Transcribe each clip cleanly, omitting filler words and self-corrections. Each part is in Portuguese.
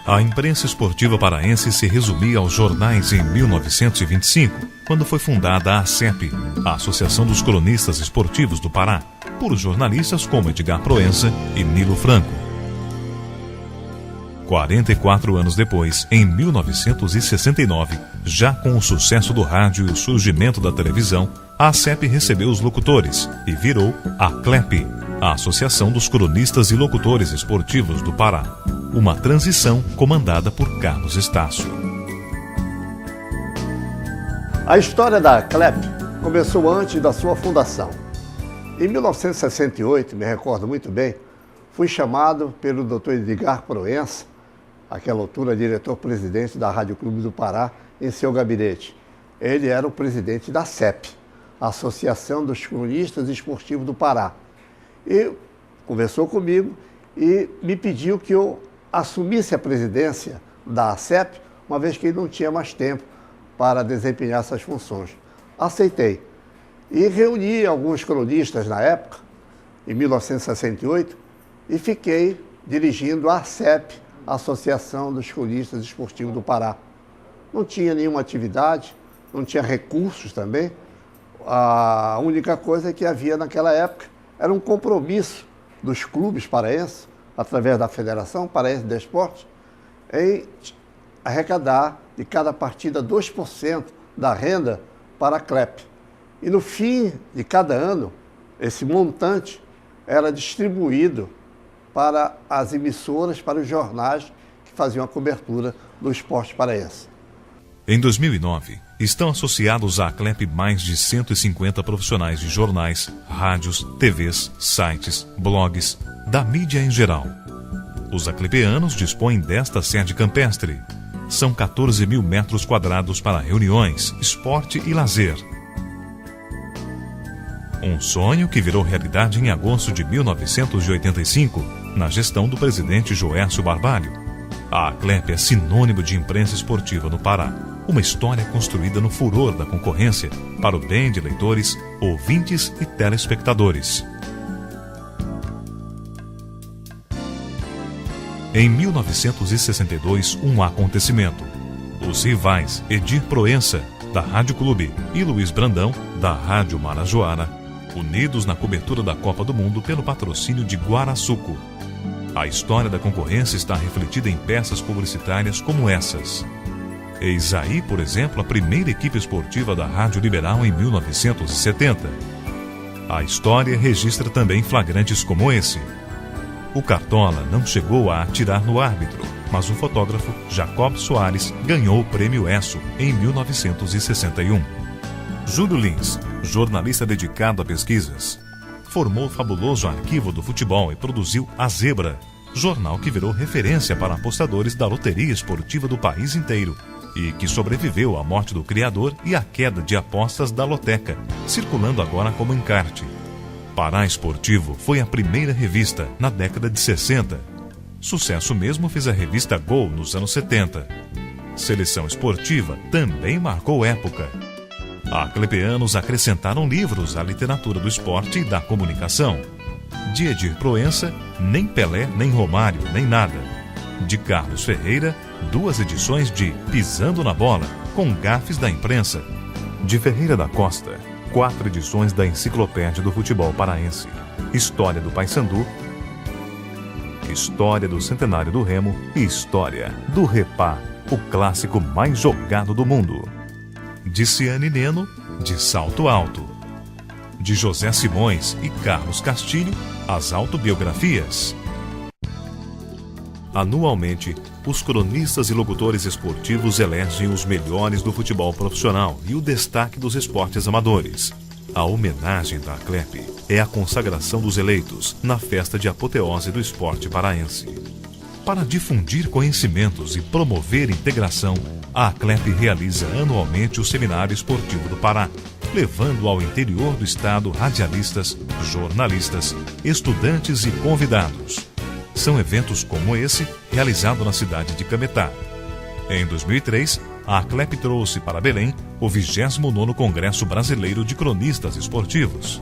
A imprensa esportiva paraense se resumia aos jornais em 1925, quando foi fundada a ACEP, a Associação dos Cronistas Esportivos do Pará, por jornalistas como Edgar Proença e Nilo Franco. 44 anos depois, em 1969, já com o sucesso do rádio e o surgimento da televisão, a ACEP recebeu os locutores e virou a CLEP, a Associação dos Cronistas e Locutores Esportivos do Pará. Uma transição comandada por Carlos Estácio. A história da CLEP começou antes da sua fundação. Em 1968, me recordo muito bem, fui chamado pelo Dr. Edgar Proença, àquela altura diretor-presidente da Rádio Clube do Pará, em seu gabinete. Ele era o presidente da ACEP, a Associação dos Cronistas Esportivos do Pará. E conversou comigo e me pediu que eu assumisse a presidência da ACEP, uma vez que ele não tinha mais tempo para desempenhar essas funções. Aceitei. E reuni alguns cronistas na época, em 1968, e fiquei dirigindo a ACEP, a Associação dos Cronistas Esportivos do Pará. Não tinha nenhuma atividade, não tinha recursos também. A única coisa que havia naquela época era um compromisso dos clubes paraenses, através da Federação Paraense de Esporte, em arrecadar de cada partida 2% da renda para a CLEP. E no fim de cada ano, esse montante era distribuído para as emissoras, para os jornais que faziam a cobertura do esporte paraense. Em 2009, estão associados à CLEP mais de 150 profissionais de jornais, rádios, TVs, sites, blogs, da mídia em geral. Os aclepeanos dispõem desta sede campestre. São 14 mil metros quadrados para reuniões, esporte e lazer. Um sonho que virou realidade em agosto de 1985, na gestão do presidente Joércio Barbalho. A CLEP é sinônimo de imprensa esportiva no Pará. Uma história construída no furor da concorrência para o bem de leitores, ouvintes e telespectadores. Em 1962, um acontecimento. Os rivais Edir Proença, da Rádio Clube, e Luiz Brandão, da Rádio Marajoara, unidos na cobertura da Copa do Mundo pelo patrocínio de Guaraçuco. A história da concorrência está refletida em peças publicitárias como essas. Eis aí, por exemplo, a primeira equipe esportiva da Rádio Liberal em 1970. A história registra também flagrantes como esse. O Cartola não chegou a atirar no árbitro, mas o fotógrafo Jacob Soares ganhou o prêmio ESSO em 1961. Júlio Lins, jornalista dedicado a pesquisas, formou o fabuloso arquivo do futebol e produziu A Zebra, jornal que virou referência para apostadores da loteria esportiva do país inteiro e que sobreviveu à morte do criador e à queda de apostas da loteca, circulando agora como encarte. Pará Esportivo foi a primeira revista na década de 60. Sucesso mesmo fez a revista Gol nos anos 70. Seleção Esportiva também marcou época. Aclepeanos acrescentaram livros à literatura do esporte e da comunicação. De Edir Proença, nem Pelé, nem Romário, nem nada. De Carlos Ferreira, 2 edições de Pisando na Bola, com gafes da imprensa. De Ferreira da Costa, 4 edições da Enciclopédia do Futebol Paraense. História do Paysandu, História do Centenário do Remo e História do Repá, o clássico mais jogado do mundo. De Ciane Neno, De Salto Alto. De José Simões e Carlos Castilho, as autobiografias. Anualmente, os cronistas e locutores esportivos elegem os melhores do futebol profissional e o destaque dos esportes amadores. A homenagem da CLEP é a consagração dos eleitos na festa de apoteose do esporte paraense. Para difundir conhecimentos e promover integração, a CLEP realiza anualmente o Seminário Esportivo do Pará, levando ao interior do estado radialistas, jornalistas, estudantes e convidados. São eventos como esse, realizado na cidade de Cametá. Em 2003, a CLEP trouxe para Belém o 29º Congresso Brasileiro de Cronistas Esportivos.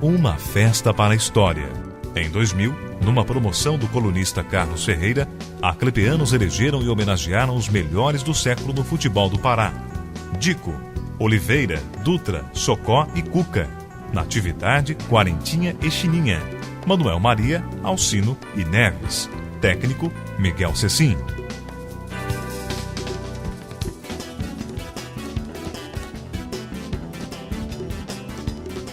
Uma festa para a história. Em 2000, numa promoção do colunista Carlos Ferreira, a Clepianos elegeram e homenagearam os melhores do século no futebol do Pará. Dico, Oliveira, Dutra, Chocó e Cuca. Natividade, Quarentinha e Chininha. Manuel Maria, Alcino e Neves. Técnico, Miguel Cecim.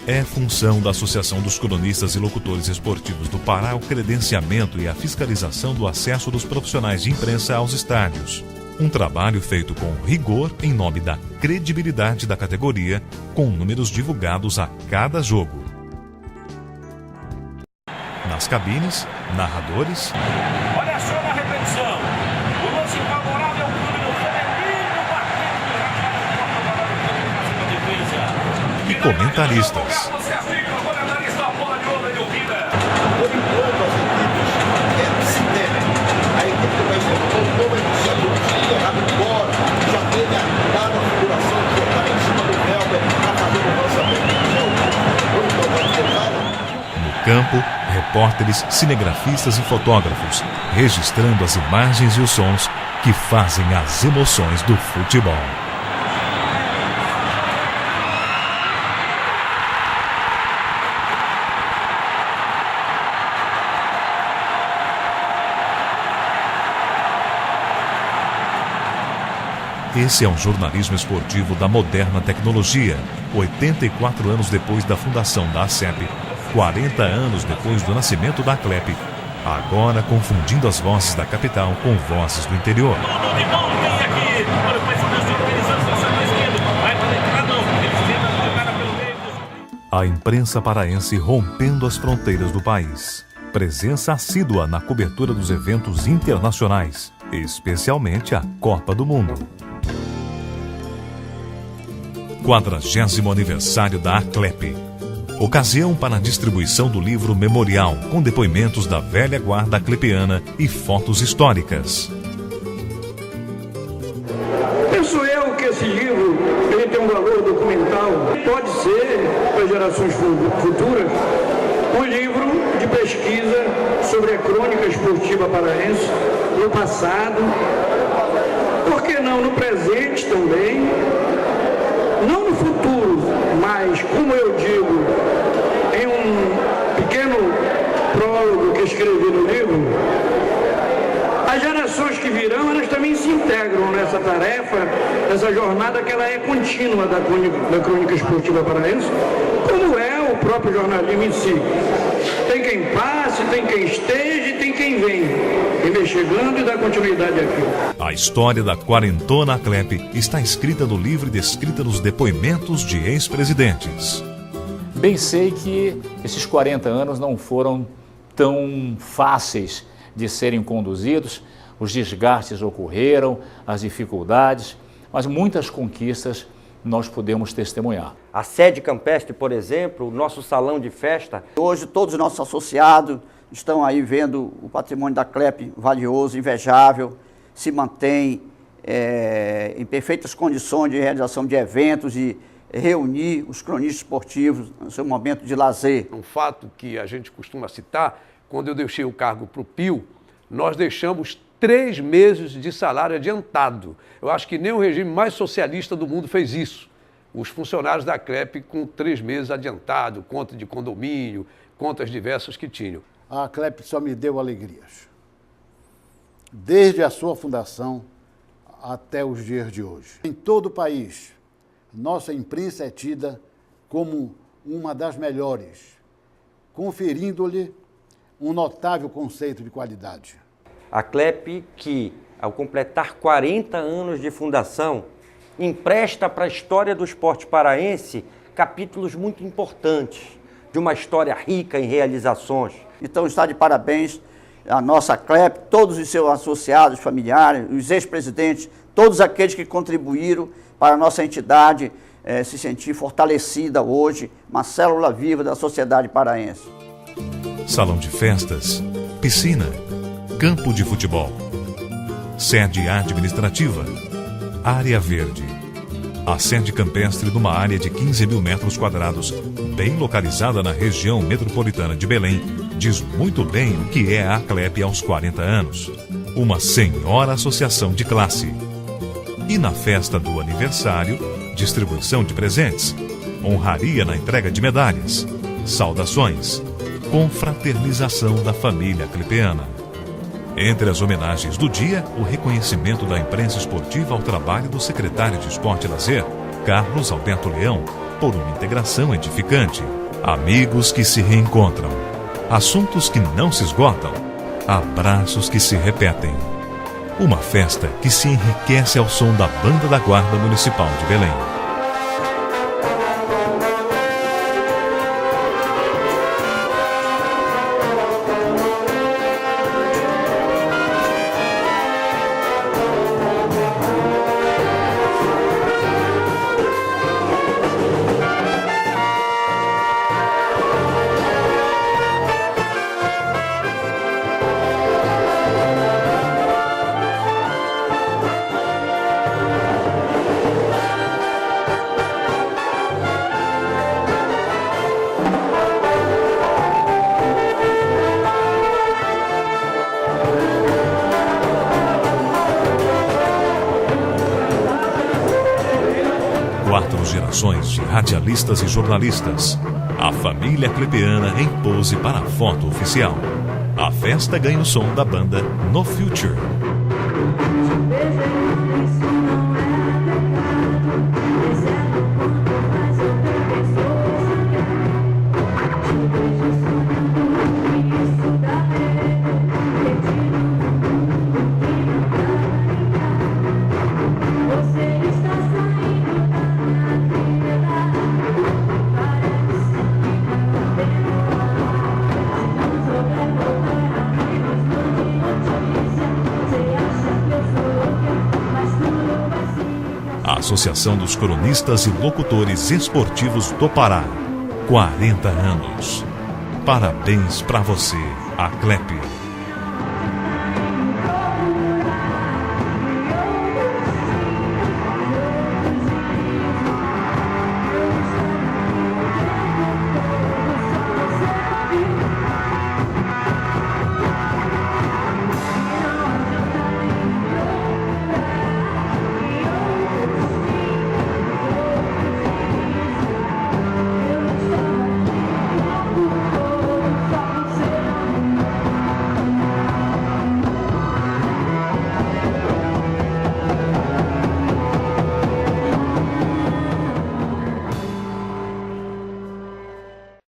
É função da Associação dos Cronistas e Locutores Esportivos do Pará o credenciamento e a fiscalização do acesso dos profissionais de imprensa aos estádios. Um trabalho feito com rigor em nome da credibilidade da categoria, com números divulgados a cada jogo. Nas cabines, narradores... Olha só na repetição. O lance favorável ao clube do feminino. E comentaristas. Por enquanto, as equipes se temem. A equipe vai ser como já jogado embora, já teve a dada figuração de jogar em cima do Helber para fazer o lançamento. No campo, repórteres, cinegrafistas e fotógrafos, registrando as imagens e os sons que fazem as emoções do futebol. Esse é um jornalismo esportivo da moderna tecnologia, 84 anos depois da fundação da ACEP, 40 anos depois do nascimento da CLEP, agora confundindo as vozes da capital com vozes do interior. A imprensa paraense rompendo as fronteiras do país. Presença assídua na cobertura dos eventos internacionais, especialmente a Copa do Mundo. 40º aniversário da ACLEP. Ocasião para a distribuição do livro Memorial, com depoimentos da velha guarda aclepiana e fotos históricas. Penso eu que esse livro ele tem um valor documental. Pode ser, para gerações futuras, um livro de pesquisa sobre a crônica esportiva paraense no passado. Por que não no presente também? Não no futuro, mas, como eu digo, em um pequeno prólogo que escrevi no livro, as gerações que virão, elas também se integram nessa tarefa, nessa jornada que ela é contínua da crônica esportiva paraense, como é o próprio jornalismo em si. Tem quem passe, tem quem esteja e tem quem vem, quem vem chegando e dá continuidade aqui. A história da quarentona ACLEP está escrita no livro e descrita nos depoimentos de ex-presidentes. Bem sei que esses 40 anos não foram tão fáceis de serem conduzidos, os desgastes ocorreram, as dificuldades, mas muitas conquistas nós podemos testemunhar. A sede campestre, por exemplo, o nosso salão de festa. Hoje todos os nossos associados estão aí vendo o patrimônio da CLEP valioso, invejável, se mantém em perfeitas condições de realização de eventos e reunir os cronistas esportivos no seu momento de lazer. Um fato que a gente costuma citar, quando eu deixei o cargo para o Pio, nós deixamos 3 meses de salário adiantado. Eu acho que nem o regime mais socialista do mundo fez isso. Os funcionários da CLEP com 3 meses adiantado, conta de condomínio, contas diversas que tinham. A CLEP só me deu alegrias. Desde a sua fundação até os dias de hoje. Em todo o país, nossa imprensa é tida como uma das melhores, conferindo-lhe um notável conceito de qualidade. A CLEP, que, ao completar 40 anos de fundação, empresta para a história do esporte paraense capítulos muito importantes, de uma história rica em realizações. Então está de parabéns a nossa CLEP, todos os seus associados, familiares, os ex-presidentes, todos aqueles que contribuíram para a nossa entidade se sentir fortalecida hoje, uma célula viva da sociedade paraense. Salão de festas, piscina, campo de futebol, sede administrativa, área verde. A sede campestre numa área de 15 mil metros quadrados, bem localizada na região metropolitana de Belém, diz muito bem o que é a ACLEP aos 40 anos. Uma senhora associação de classe. E na festa do aniversário, distribuição de presentes, honraria na entrega de medalhas, saudações, confraternização da família aclepiana. Entre as homenagens do dia, o reconhecimento da imprensa esportiva ao trabalho do secretário de Esporte e Lazer, Carlos Alberto Leão, por uma integração edificante. Amigos que se reencontram, assuntos que não se esgotam, abraços que se repetem. Uma festa que se enriquece ao som da Banda da Guarda Municipal de Belém. Quatro gerações de radialistas e jornalistas. A família aclepiana em pose para a foto oficial. A festa ganha o som da banda No Future. Associação dos Cronistas e Locutores Esportivos do Pará. 40 anos. Parabéns para você, ACLEP.